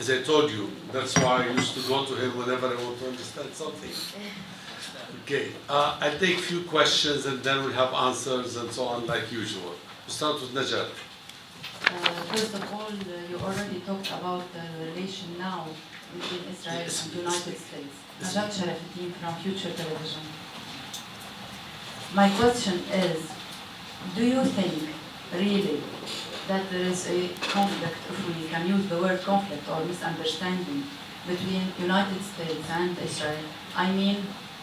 As I told you, that's why I used to go to him whenever I want to understand something. Okay, I'll take a few questions and then we'll have answers and so on like usual. We'll start with Najat. First of all, you already talked about the relation now between Israel and the United States. Najat Sharafuddin from Future Television. My question is, do you think really that there is a conflict, if we can use the word conflict or misunderstanding, between United States and Israel? I mean,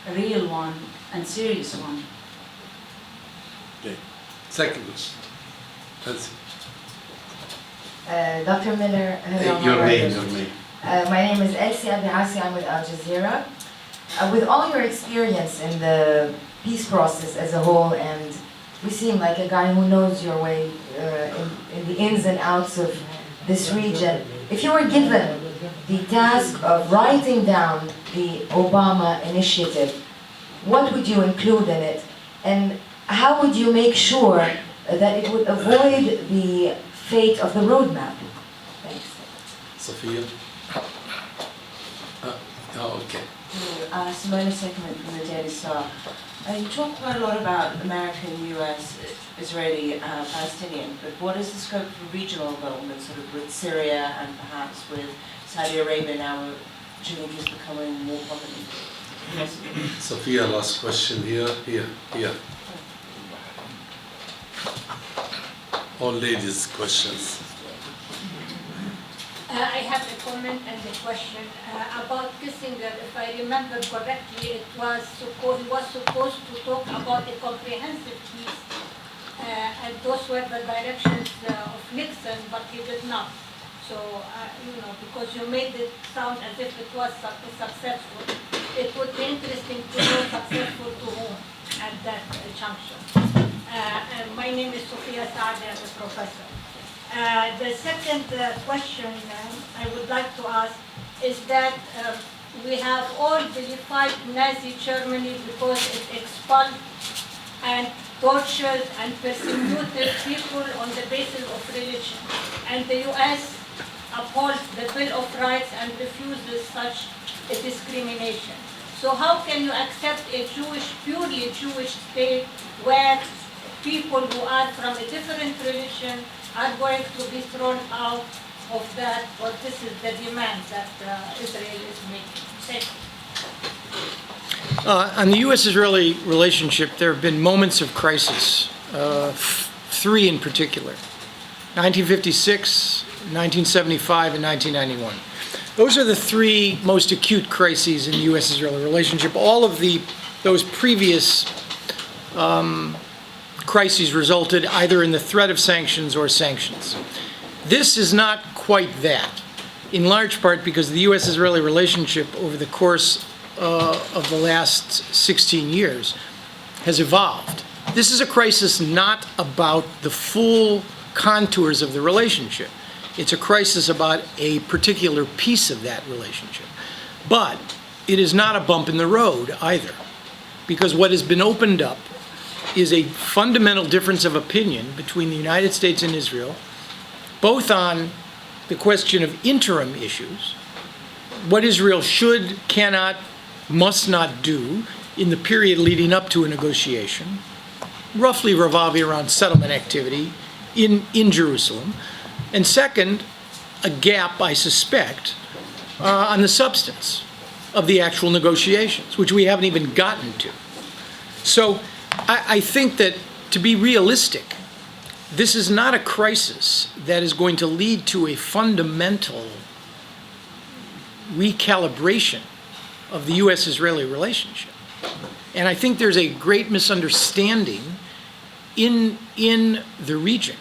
a real one and serious one. Okay. Second question. Fancy. Dr. Miller, hello. Your name. My name is Elsie Abdiasi, I'm with Al Jazeera. With all your experience in the peace process as a whole, and you seem like a guy who knows your way in the ins and outs of this region, if you were given the task of writing down the Obama initiative, what would you include in it? And how would you make sure that it would avoid the fate of the roadmap? Thanks. Sophia? Okay. Simona Seckerman from the Daily Star. You talk quite a lot about American, US, Israeli, Palestinian, but what is the scope for regional involvement, sort of with Syria and perhaps with Saudi Arabia now, which I think is becoming more prominent? Sophia, last question here. All ladies' questions. I have a comment and a question about Kissinger. If I remember correctly, he was supposed to talk about a comprehensive peace, and those were the directions of Nixon, but he did not. So, because you made it sound as if it was successful, it would be interesting to know successful to whom at that juncture. And my name is Sophia Saadi, I'm a professor. The second question I would like to ask is that we have all vilified Nazi Germany because it expelled and tortured and persecuted people on the basis of religion. And the US upholds the Bill of Rights and refuses such a discrimination. So how can you accept a purely Jewish state where people who are from a different religion are going to be thrown out of that, or this is the demand that Israel is making? Thank you. On the U.S.-Israeli relationship, there have been moments of crisis, three in particular, 1956, 1975, and 1991. Those are the three most acute crises in the U.S.-Israeli relationship. All of those previous crises resulted either in the threat of sanctions or sanctions. This is not quite that, in large part because the U.S.-Israeli relationship over the course of the last 16 years has evolved. This is a crisis not about the full contours of the relationship. It's a crisis about a particular piece of that relationship. But it is not a bump in the road either, because what has been opened up is a fundamental difference of opinion between the United States and Israel, both on the question of interim issues, what Israel should, cannot, must not do in the period leading up to a negotiation, roughly revolving around settlement activity in Jerusalem, and second, a gap, I suspect, on the substance of the actual negotiations, which we haven't even gotten to. So I think that, to be realistic, this is not a crisis that is going to lead to a fundamental recalibration of the U.S.-Israeli relationship. And I think there's a great misunderstanding in the region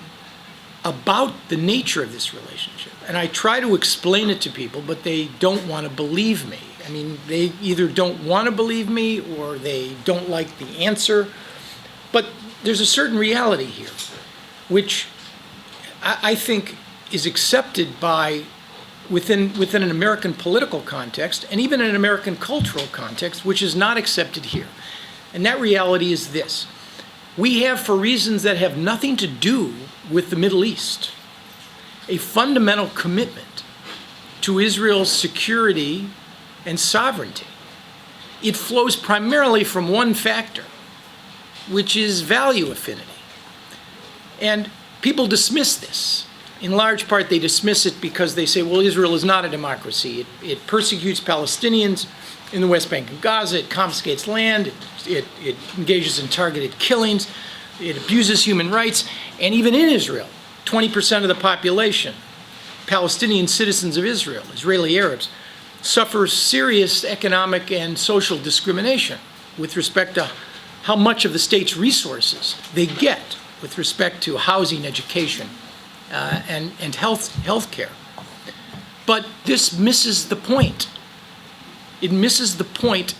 about the nature of this relationship. And I try to explain it to people, but they don't want to believe me. I mean, they either don't want to believe me or they don't like the answer. But there's a certain reality here, which I think is accepted within an American political context and even an American cultural context, which is not accepted here. And that reality is this. We have, for reasons that have nothing to do with the Middle East, a fundamental commitment to Israel's security and sovereignty. It flows primarily from one factor, which is value affinity. And people dismiss this. In large part, they dismiss it because they say, well, Israel is not a democracy. It persecutes Palestinians in the West Bank and Gaza. It confiscates land. It engages in targeted killings. It abuses human rights. And even in Israel, 20% of the population, Palestinian citizens of Israel, Israeli Arabs, suffer serious economic and social discrimination with respect to how much of the state's resources they get with respect to housing, education, and health care. But this misses the point. It misses the point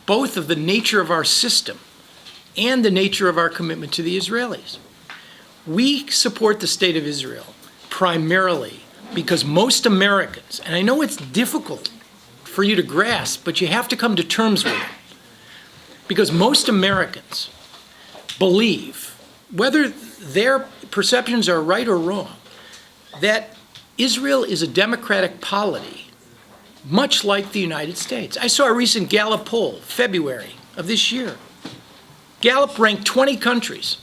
both of the nature of our system and the nature of our commitment to the Israelis. We support the state of Israel primarily because most Americans, and I know it's difficult for you to grasp, but you have to come to terms with it, because most Americans believe, whether their perceptions are right or wrong, that Israel is a democratic polity, much like the United States. I saw a recent Gallup poll, February of this year. Gallup ranked 20 countries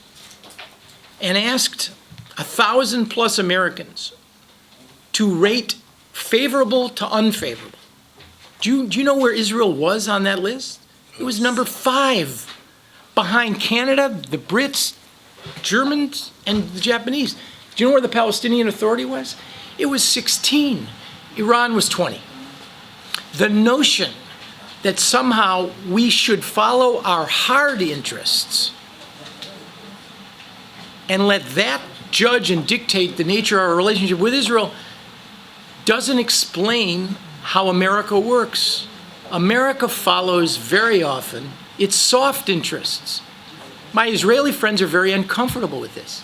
and asked 1,000 plus Americans to rate favorable to unfavorable. Do you know where Israel was on that list? It was number 5, behind Canada, the Brits, Germans, and the Japanese. Do you know where the Palestinian Authority was? It was 16. Iran was 20. The notion that somehow we should follow our hard interests and let that judge and dictate the nature of our relationship with Israel doesn't explain how America works. America follows very often its soft interests. My Israeli friends are very uncomfortable with this.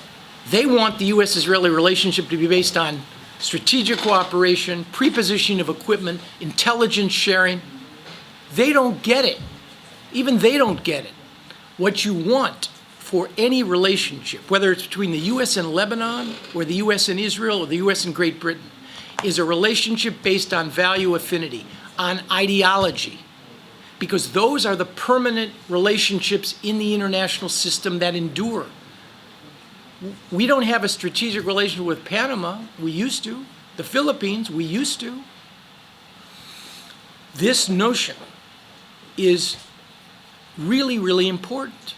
They want the U.S.-Israeli relationship to be based on strategic cooperation, prepositioning of equipment, intelligence sharing. They don't get it. Even they don't get it. What you want for any relationship, whether it's between the U.S. and Lebanon, or the U.S. and Israel, or the U.S. and Great Britain, is a relationship based on value affinity, on ideology, because those are the permanent relationships in the international system that endure. We don't have a strategic relationship with Panama. We used to. The Philippines, we used to. This notion is really, really important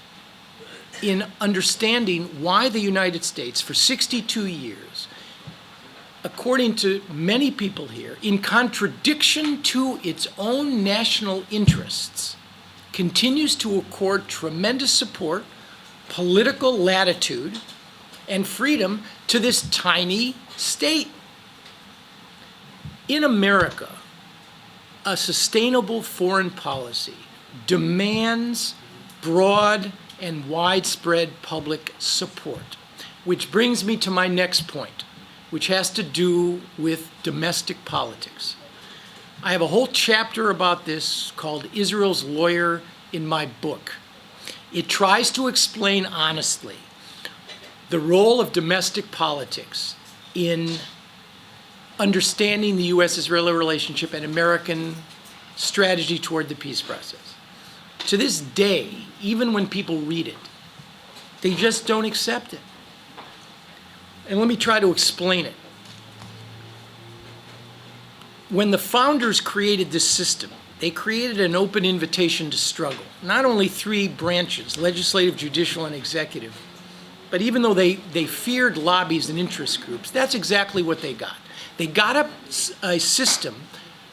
in understanding why the United States, for 62 years, according to many people here, in contradiction to its own national interests, continues to accord tremendous support, political latitude, and freedom to this tiny state. In America, a sustainable foreign policy demands broad and widespread public support, which brings me to my next point, which has to do with domestic politics. I have a whole chapter about this called Israel's Lawyer in my book. It tries to explain honestly the role of domestic politics in understanding the U.S.-Israeli relationship and American strategy toward the peace process. To this day, even when people read it, they just don't accept it. And let me try to explain it. When the founders created this system, they created an open invitation to struggle. Not only 3 branches, legislative, judicial, and executive, but even though they feared lobbies and interest groups, that's exactly what they got. They got a system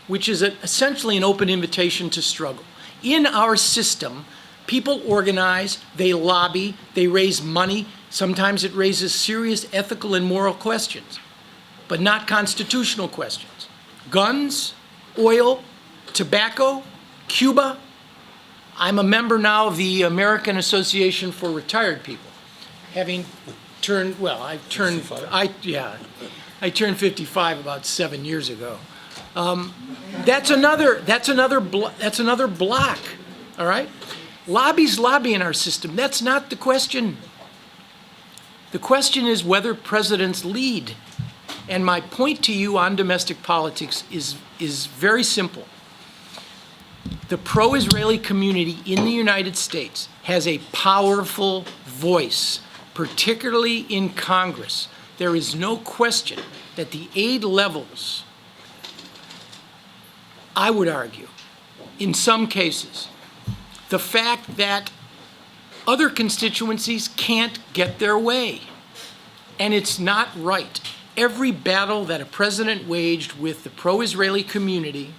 which is essentially an open invitation to struggle. In our system, people organize, they lobby, they raise money. Sometimes it raises serious ethical and moral questions, but not constitutional questions. Guns, oil, tobacco, Cuba. I'm a member now of the American Association for Retired People. Having turned, well, I turned 55 about 7 years ago. That's another block, all right? Lobbies lobby in our system. That's not the question. The question is whether presidents lead. And my point to you on domestic politics is very simple. The pro-Israeli community in the United States has a powerful voice, particularly in Congress. There is no question that the aid levels, I would argue, in some cases, the fact that other constituencies can't get their way. And it's not right. Every battle that a president waged with the pro-Israeli community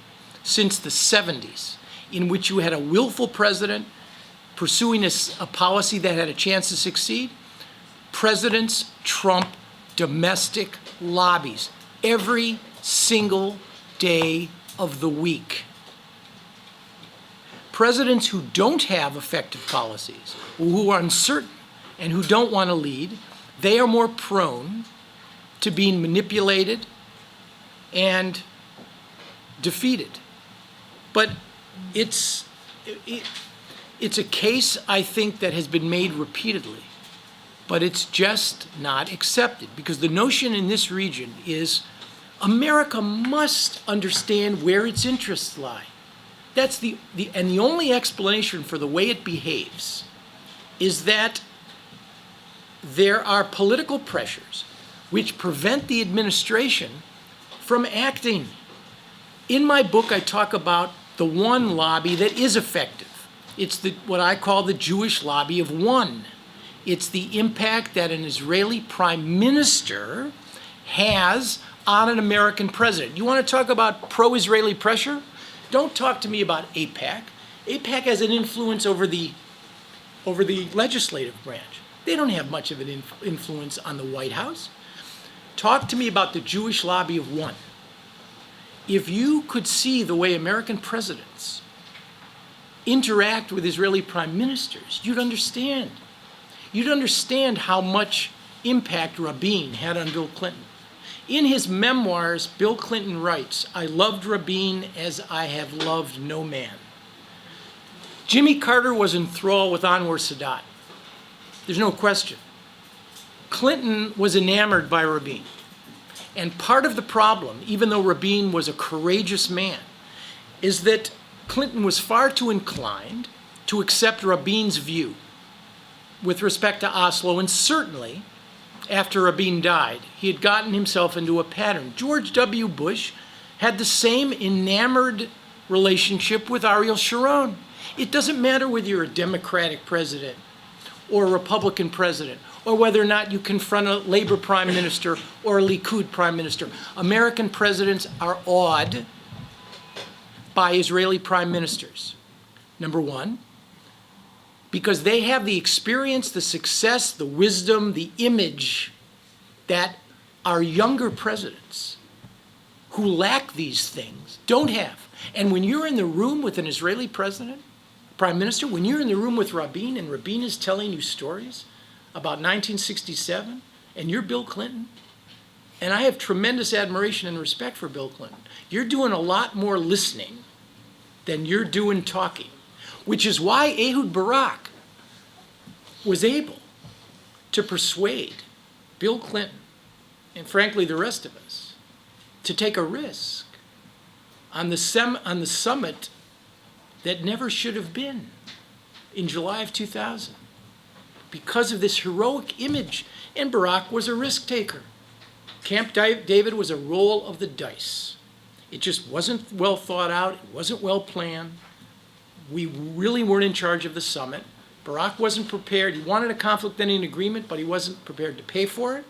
since the 70s, in which you had a willful president pursuing a policy that had a chance to succeed, presidents trump domestic lobbies every single day of the week. Presidents who don't have effective policies, who are uncertain and who don't want to lead, they are more prone to being manipulated and defeated. But it's a case, I think, that has been made repeatedly, but it's just not accepted, because the notion in this region is America must understand where its interests lie. That's the only explanation for the way it behaves is that there are political pressures which prevent the administration from acting. In my book, I talk about the one lobby that is effective. It's what I call the Jewish lobby of one. It's the impact that an Israeli prime minister has on an American president. You want to talk about pro-Israeli pressure? Don't talk to me about AIPAC. AIPAC has an influence over the legislative branch. They don't have much of an influence on the White House. Talk to me about the Jewish lobby of one. If you could see the way American presidents interact with Israeli prime ministers, you'd understand. You'd understand how much impact Rabin had on Bill Clinton. In his memoirs, Bill Clinton writes, "I loved Rabin as I have loved no man." Jimmy Carter was in thrall with Anwar Sadat. There's no question. Clinton was enamored by Rabin. And part of the problem, even though Rabin was a courageous man, is that Clinton was far too inclined to accept Rabin's view with respect to Oslo, and certainly after Rabin died, he had gotten himself into a pattern. George W. Bush had the same enamored relationship with Ariel Sharon. It doesn't matter whether you're a Democratic president or a Republican president, or whether or not you confront a Labor prime minister or a Likud prime minister. American presidents are awed by Israeli prime ministers. Number one, because they have the experience, the success, the wisdom, the image that our younger presidents who lack these things don't have. And when you're in the room with an Israeli president, prime minister, when you're in the room with Rabin and Rabin is telling you stories about 1967 and you're Bill Clinton, and I have tremendous admiration and respect for Bill Clinton, you're doing a lot more listening than you're doing talking. Which is why Ehud Barak was able to persuade Bill Clinton, and frankly the rest of us, to take a risk on the summit that never should have been in July of 2000 because of this heroic image. And Barak was a risk taker. Camp David was a roll of the dice. It just wasn't well thought out. It wasn't well planned. We really weren't in charge of the summit. Barak wasn't prepared. He wanted a conflict-ending agreement, but he wasn't prepared to pay for it.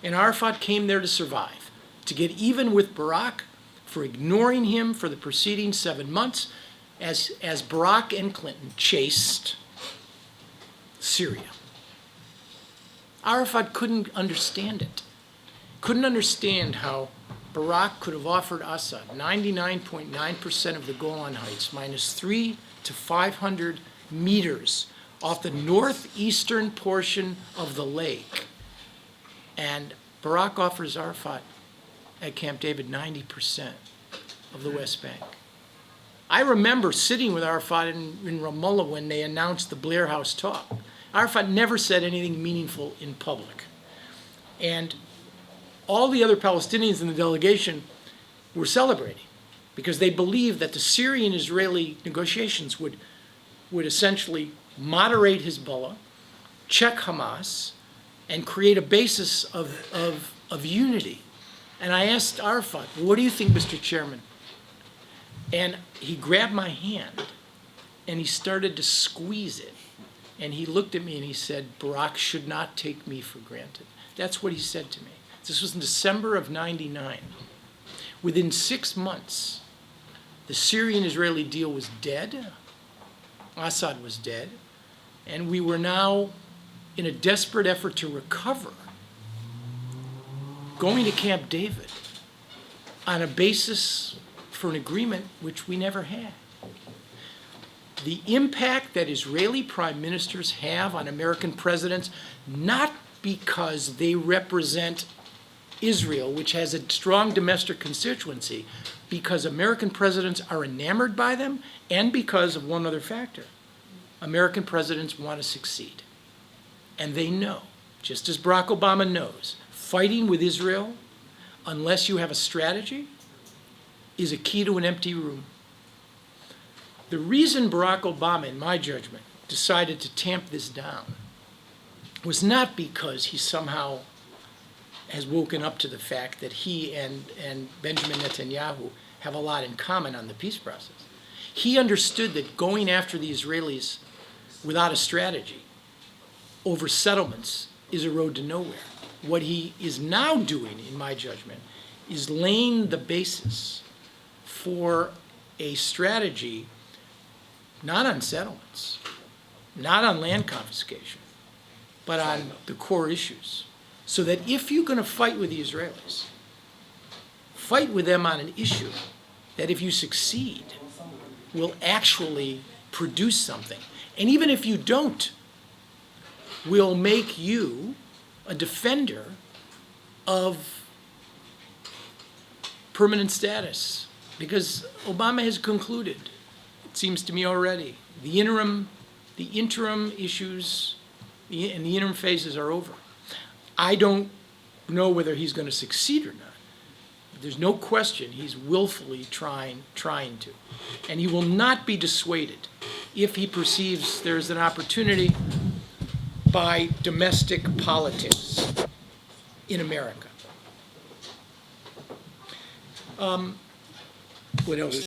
And Arafat came there to survive, to get even with Barak for ignoring him for the preceding 7 months as Barak and Clinton chased Syria. Arafat couldn't understand it. Couldn't understand how Barak could have offered Assad 99.9% of the Golan Heights, minus 300 to 500 meters off the northeastern portion of the lake. And Barak offers Arafat at Camp David 90% of the West Bank. I remember sitting with Arafat in Ramallah when they announced the Blair House talk. Arafat never said anything meaningful in public. And all the other Palestinians in the delegation were celebrating because they believed that the Syrian-Israeli negotiations would essentially moderate Hezbollah, check Hamas, and create a basis of unity. And I asked Arafat, what do you think, Mr. Chairman? And he grabbed my hand and he started to squeeze it. And he looked at me and he said, Barak should not take me for granted. That's what he said to me. This was in December of '99. Within 6 months, the Syrian-Israeli deal was dead. Assad was dead. And we were now in a desperate effort to recover, going to Camp David on a basis for an agreement which we never had. The impact that Israeli prime ministers have on American presidents, not because they represent Israel, which has a strong domestic constituency, because American presidents are enamored by them, and because of one other factor. American presidents want to succeed. And they know, just as Barack Obama knows, fighting with Israel, unless you have a strategy, is a key to an empty room. The reason Barack Obama, in my judgment, decided to tamp this down was not because he somehow has woken up to the fact that he and Benjamin Netanyahu have a lot in common on the peace process. He understood that going after the Israelis without a strategy over settlements is a road to nowhere. What he is now doing, in my judgment, is laying the basis for a strategy not on settlements, not on land confiscation, but on the core issues. So that if you're going to fight with the Israelis, fight with them on an issue that if you succeed will actually produce something. And even if you don't, will make you a defender of permanent status. Because Obama has concluded, it seems to me already, the interim issues and the interim phases are over. I don't know whether he's going to succeed or not. There's no question he's willfully trying to. And he will not be dissuaded if he perceives there's an opportunity by domestic politics in America. What else?